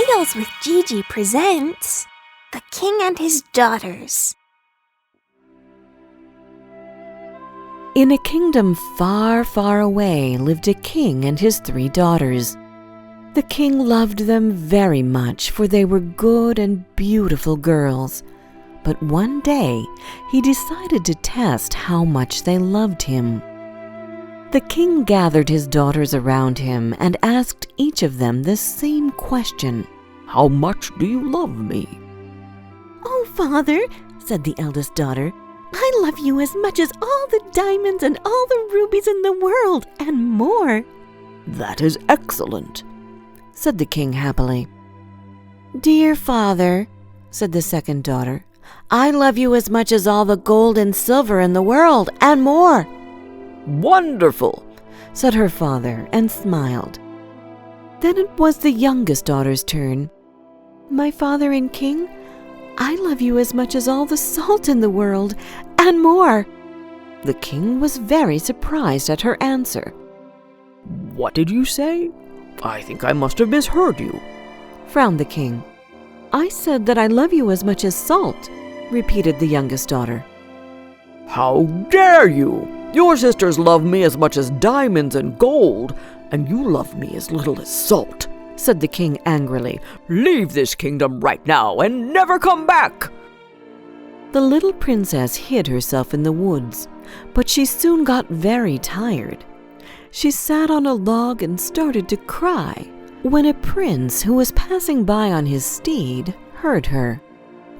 Tales with GiGi presents The King and His Daughters. In a kingdom far, far away lived a king and his 3 daughters. The king loved them very much, for they were good and beautiful girls. But one day he decided to test how much they loved him. The king gathered his daughters around him and asked each of them the same question. "How much do you love me?" "Oh, Father," said the eldest daughter, "I love you as much as all the diamonds and all the rubies in the world, and more." "That is excellent," said the king happily. "Dear father," said the second daughter, "I love you as much as all the gold and silver in the world, and more." "Wonderful," said her father and smiled. Then it was the youngest daughter's turn. "My father and king, I love you as much as all the salt in the world, and more." The king was very surprised at her answer. "What did you say? I think I must have misheard you," frowned the king. "I said that I love you as much as salt," repeated the youngest daughter. "How dare you! Your sisters love me as much as diamonds and gold, and you love me as little as salt," said the king angrily. "Leave this kingdom right now and never come back." The little princess hid herself in the woods, but she soon got very tired. She sat on a log and started to cry when a prince who was passing by on his steed heard her.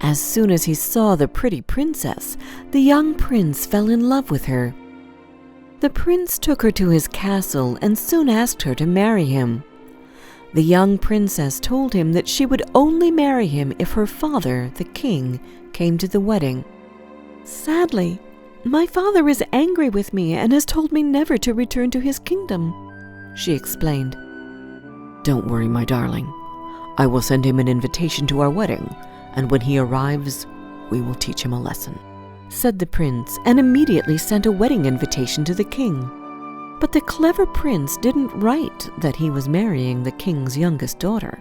As soon as he saw the pretty princess, the young prince fell in love with her. The prince took her to his castle and soon asked her to marry him. The young princess told him that she would only marry him if her father, the king, came to the wedding. "Sadly, my father is angry with me and has told me never to return to his kingdom," she explained. "Don't worry, my darling. I will send him an invitation to our wedding, and when he arrives, we will teach him a lesson," said the prince, and immediately sent a wedding invitation to the king. But the clever prince didn't write that he was marrying the king's youngest daughter.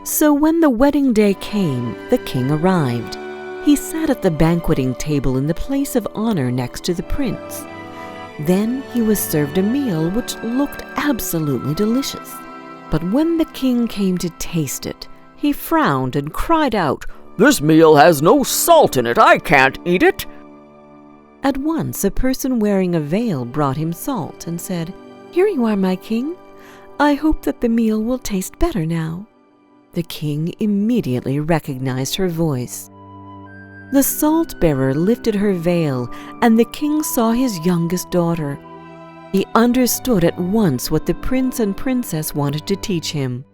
So when the wedding day came, the king arrived. He sat at the banqueting table in the place of honor next to the prince. Then he was served a meal which looked absolutely delicious. But when the king came to taste it, he frowned and cried out, "This meal has no salt in it. I can't eat it." At once a person wearing a veil brought him salt and said, "Here you are, my king. I hope that the meal will taste better now." The king immediately recognized her voice. The salt-bearer lifted her veil, and the king saw his youngest daughter. He understood at once what the prince and princess wanted to teach him.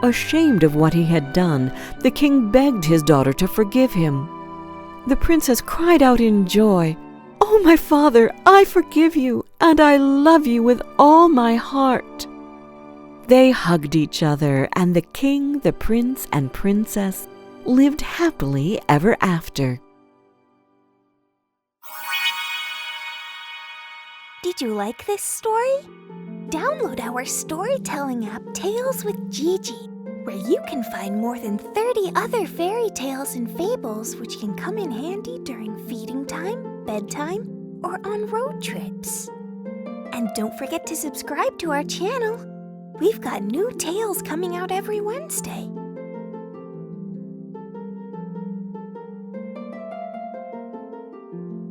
Ashamed of what he had done, the king begged his daughter to forgive him. The princess cried out in joy, "Oh, my father, I forgive you, and I love you with all my heart." They hugged each other, and the king, the prince, and princess lived happily ever after. Did you like this story? Download our storytelling app, Tales with GiGi, where you can find more than 30 other fairy tales and fables which can come in handy during feeding time, bedtime, or on road trips. And don't forget to subscribe to our channel. We've got new tales coming out every Wednesday.